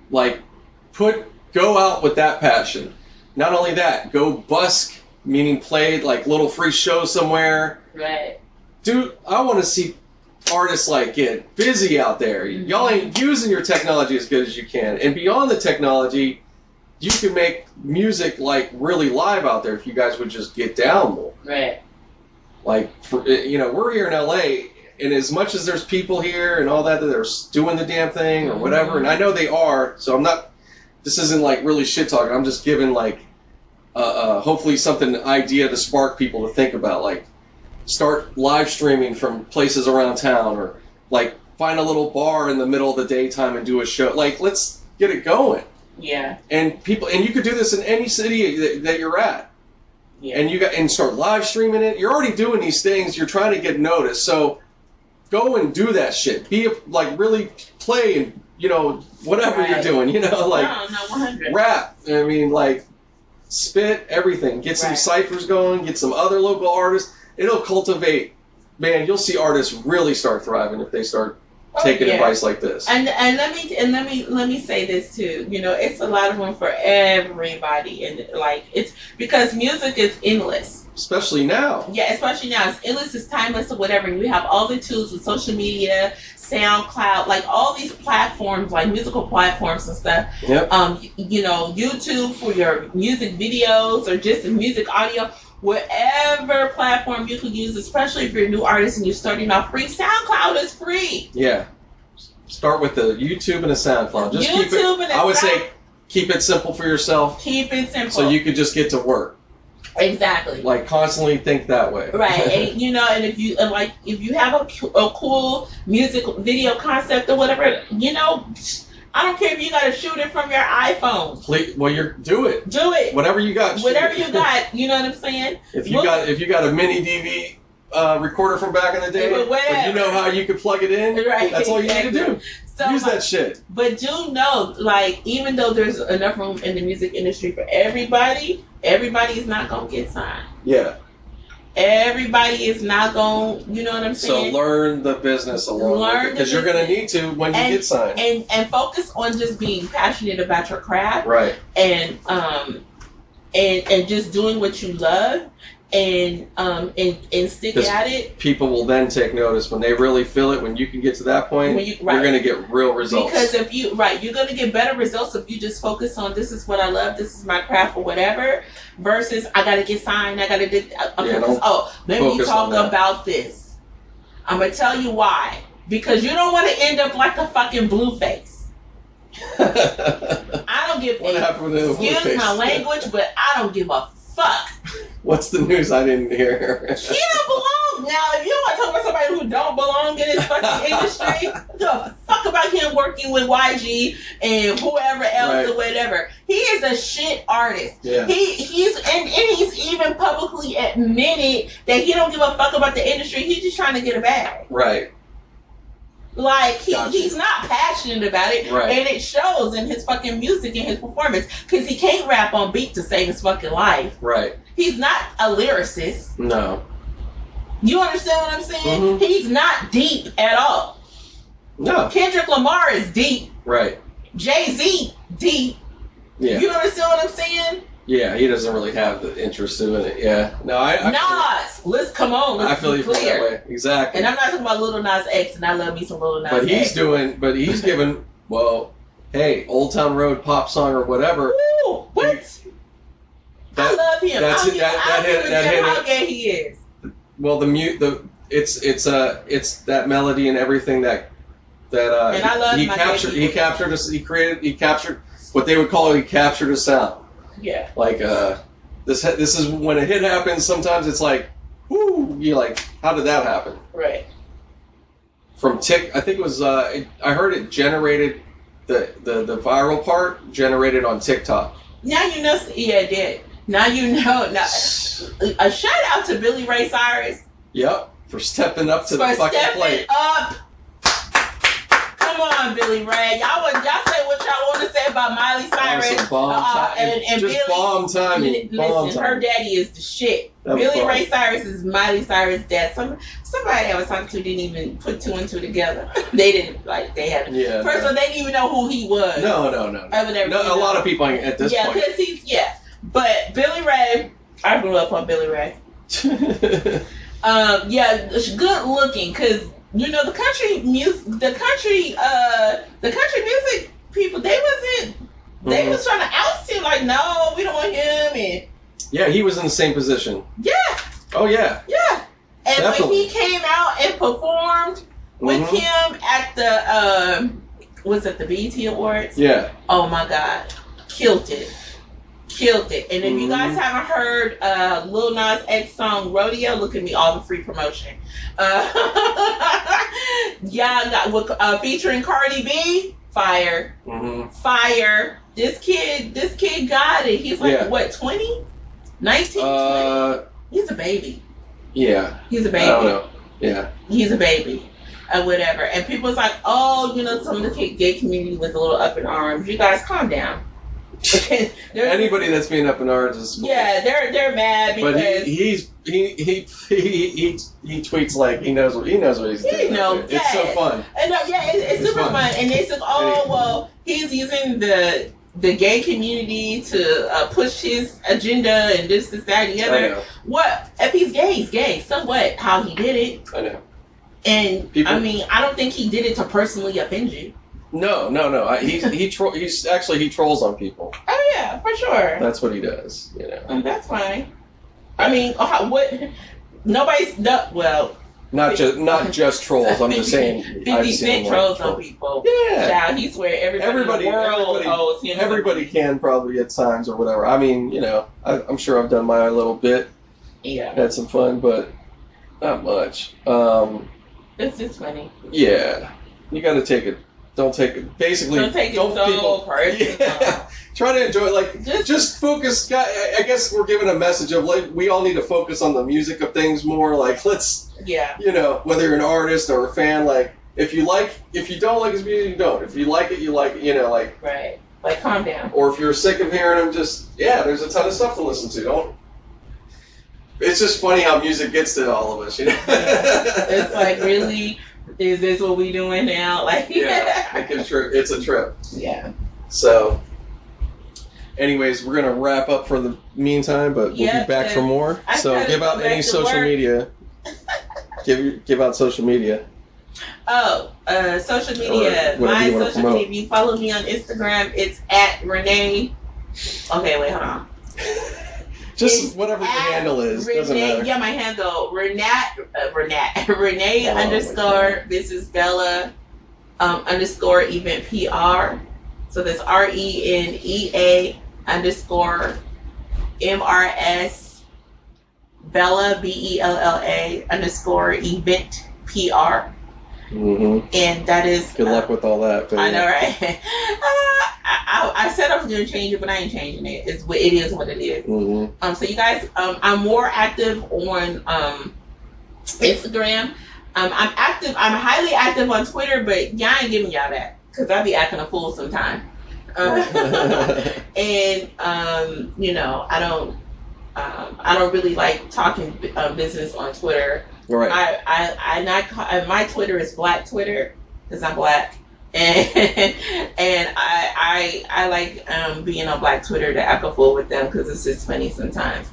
Go out with that passion. Not only that, go busk, meaning play little free shows somewhere. Right. dude, I want to see artists like get busy out there. Y'all ain't using your technology as good as you can. And beyond the technology, you can make music like really live out there if you guys would just get down more. Right. Like, we're here in LA, and as much as there's people here and all that are doing the damn thing or whatever, and I know they are, so I'm not, this isn't like really shit talking, I'm just giving like, hopefully something, an idea to spark people to think about, like, start live streaming from places around town, or like find a little bar in the middle of the daytime and do a show. Like, let's get it going. Yeah. And you could do this in any city that you're at. Yeah. And start live streaming it. You're already doing these things. You're trying to get noticed. So go and do that shit. Really play and whatever you're doing. No, 100. Rap. I mean, like, spit everything. Get some ciphers going. Get some other local artists. It'll cultivate. Man, you'll see artists really start thriving if they start taking advice like this. And let me say this too. It's a lot of room for everybody, and like it's because music is endless. Especially now. Yeah, especially now. It's endless, it's timeless, or whatever. And you have all the tools with social media, SoundCloud, like all these platforms, like musical platforms and stuff. Yep. YouTube for your music videos or just the music audio. Whatever platform you can use, especially if you're a new artist and you're starting off free, SoundCloud is free. Yeah. Start with the YouTube and the SoundCloud. I would say keep it simple for yourself. Keep it simple. So you could just get to work. Exactly. Like, constantly think that way. Right. And and if you have a cool music video concept or whatever, I don't care if you got to shoot it from your iPhone. Do it. Do it. Whatever you got. Whatever you got. You know what I'm saying? If you got a mini DV recorder from back in the day, but you know how you could plug it in. Right. That's all you need to do. So, use that shit. But do know, like, even though there's enough room in the music industry for everybody is not gonna get signed. Yeah. Everybody is not going, you know what I'm saying? So learn the business along with it, because you're going to need to when you get signed. And focus on just being passionate about your craft. Right. And just doing what you love and stick at it. People will then take notice when they really feel it. When you can get to that point, you're going to get real results. Because you're going to get better results if you just focus on, this is what I love, this is my craft or whatever, versus I got to get signed, I got to do. Let me talk about this. I'm gonna tell you why. Because you don't want to end up like a fucking Blueface. I don't give. What happened to Blueface? Excuse my language, but I don't give a fuck. What's the news I didn't hear? He don't belong. Now, if you want to talk about somebody who don't belong in this fucking industry, give a fuck about him working with YG and whoever else or whatever. He is a shit artist. Yeah. He's even publicly admitted that he don't give a fuck about the industry. He's just trying to get a bag. Right. Like, he's not passionate about it, and it shows in his fucking music and his performance, because he can't rap on beat to save his fucking life. Right. He's not a lyricist. No. You understand what I'm saying? Mm-hmm. He's not deep at all. No. Kendrick Lamar is deep. Right. Jay-Z, deep. Yeah. You understand what I'm saying? Yeah, he doesn't really have the interest in it. Yeah. No, Nas, let's come on. Let's I feel you clear. that way. Exactly. And I'm not talking about Lil Nas X, and I love me some Lil Nas X. But he's given, hey, Old Town Road pop song or whatever. Ooh, what? I love him. I don't give a damn how gay he is. Well, it's that melody and everything that and I love he captured what they would call he captured a sound. Yeah. Like this is when a hit happens. Sometimes it's like, whoo, you're like, how did that happen? Right. From I think it was I heard it generated the viral part generated on TikTok. Now you know. Yeah, it did. Now you know. Now, a shout out to Billy Ray Cyrus. Yep, for stepping up to the fucking plate. Up. Come on, Billy Ray. Y'all say what y'all want to say about Miley Cyrus. And just Billy, bomb timing. Listen, her daddy is the shit. Billy Ray Cyrus is Miley Cyrus' dad. Somebody I was talking to didn't even put two and two together. They didn't they had. Yeah. First of all, they didn't even know who he was. No. A lot of people at this point. Yeah, because But Billy Ray, I grew up on Billy Ray. Yeah, good looking, cause you know the country music people, they was trying to oust him, like, no, we don't want him, and yeah, he was in the same position. Yeah. Oh yeah. Yeah. And definitely. When he came out and performed with him at the was it the BET Awards? Yeah. Oh my God, killed it. And if you guys haven't heard Lil Nas X song Rodeo, look at me, all the free promotion. Yeah, featuring Cardi B, fire. Fire. This kid got it. He's like, what, 20? 19, 20? He's a baby. Yeah. He's a baby. I don't know. Yeah. He's a baby. Whatever. And people's like, oh, you know, some of the gay community was a little up in arms. You guys calm down. Anybody that's being up in arms is cool. Yeah, they're mad because but he tweets like he knows what he's doing. It's so fun. And it's super fun. And they said, oh well, he's using the gay community to push his agenda and this, that, and the other. What if he's gay? He's gay. So what? How he did it? I know. And I mean, I don't think he did it to personally offend you. No. He trolls on people. Oh yeah, for sure. That's what he does. You know. And that's fine. I mean, what? Nobody's well. Not just trolls. I'm just saying. 50 Cent trolls on people. Yeah. Child, he swear everybody owes him. Everybody can probably at times or whatever. I mean, you know, I'm sure I've done my little bit. Yeah. Had some fun, but not much. It's just funny. Yeah. You got to take it. Don't take it. Basically, don't take it so personal. Yeah. Try to enjoy it. Like, just focus. I guess we're giving a message of like we all need to focus on the music of things more. Like, let's. Yeah. You know, whether you're an artist or a fan, like if you don't like his music, you don't. If you like it, you like it. You know, like. Right. Like, calm down. Or if you're sick of hearing him, there's a ton of stuff to listen to. Don't. It's just funny how music gets to all of us. You know. It's like, really. Is this what we doing now? Like, yeah, it's a trip. Yeah. So, anyways, we're gonna wrap up for the meantime, but we'll be back for more. So, give out any social media. Give out social media. Oh, social media. My social media. If you follow me on Instagram, it's at Renea. Okay, wait, hold on. Just whatever your handle is. Doesn't matter. Yeah, my handle. Renea _ Mrs.Bella _ event PR. So that's RENEA _ MRS Bella BELLA _ event PR. And that is good luck with all that. I know, right? I said I was going to change it, but I ain't changing it. It is what it is. So you guys, I'm more active on Instagram. I'm highly active on Twitter, but y'all ain't giving y'all that because I be acting a fool sometimes. And you know, I don't really like talking business on Twitter. Right. My Twitter is Black Twitter because I'm Black, and I like being on Black Twitter to act a fool with them because it's just funny sometimes.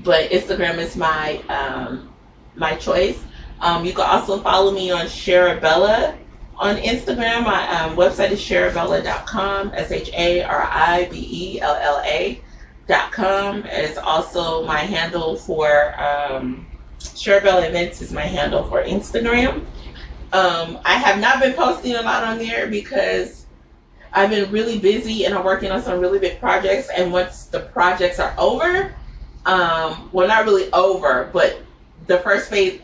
But Instagram is my choice. You can also follow me on Sharabella on Instagram. My website is sharabella.com, SHARIBELLA.com. It's also my handle for Sharabella Events is my handle for Instagram. I have not been posting a lot on there because I've been really busy and I'm working on some really big projects. And once the projects are over, well, not really over, but the first phase,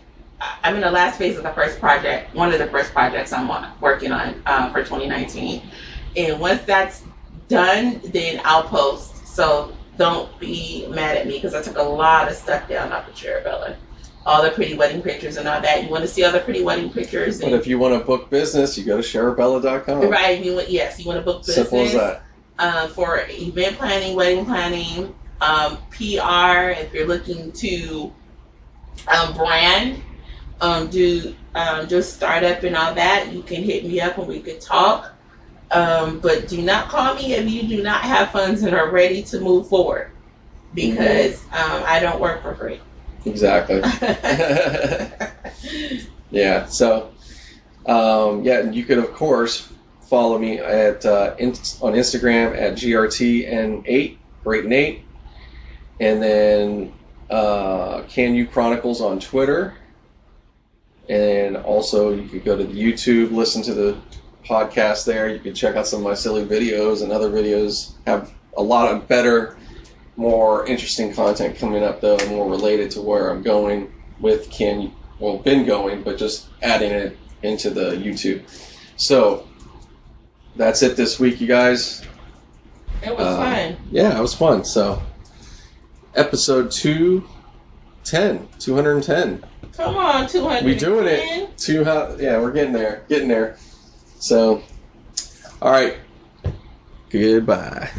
I'm in the last phase of the first project, one of the first projects I'm working on for 2019. And once that's done, then I'll post. So don't be mad at me because I took a lot of stuff down off of Sharabella. All the pretty wedding pictures and all that. You want to see all the pretty wedding pictures. But if you want to book business, you go to sharabella.com. Right. You want to book business. Simple as that. For event planning, wedding planning, PR, if you're looking to brand, do startup and all that, you can hit me up and we could talk. But do not call me if you do not have funds and are ready to move forward because I don't work for free. Exactly. Yeah. So, yeah, you could of course follow me at on Instagram at grtn8, Great Nate, and then Can You Chronicles on Twitter, and also you could go to the YouTube, listen to the podcast there. You can check out some of my silly videos, and other videos have a lot of better, more interesting content coming up, though, and more related to where I'm going with been going, but just adding it into the YouTube. So that's it this week, you guys. It was fun. Yeah, it was fun. So episode 210. Come on, 200. We doing it. Yeah, we're getting there. So, all right. Goodbye.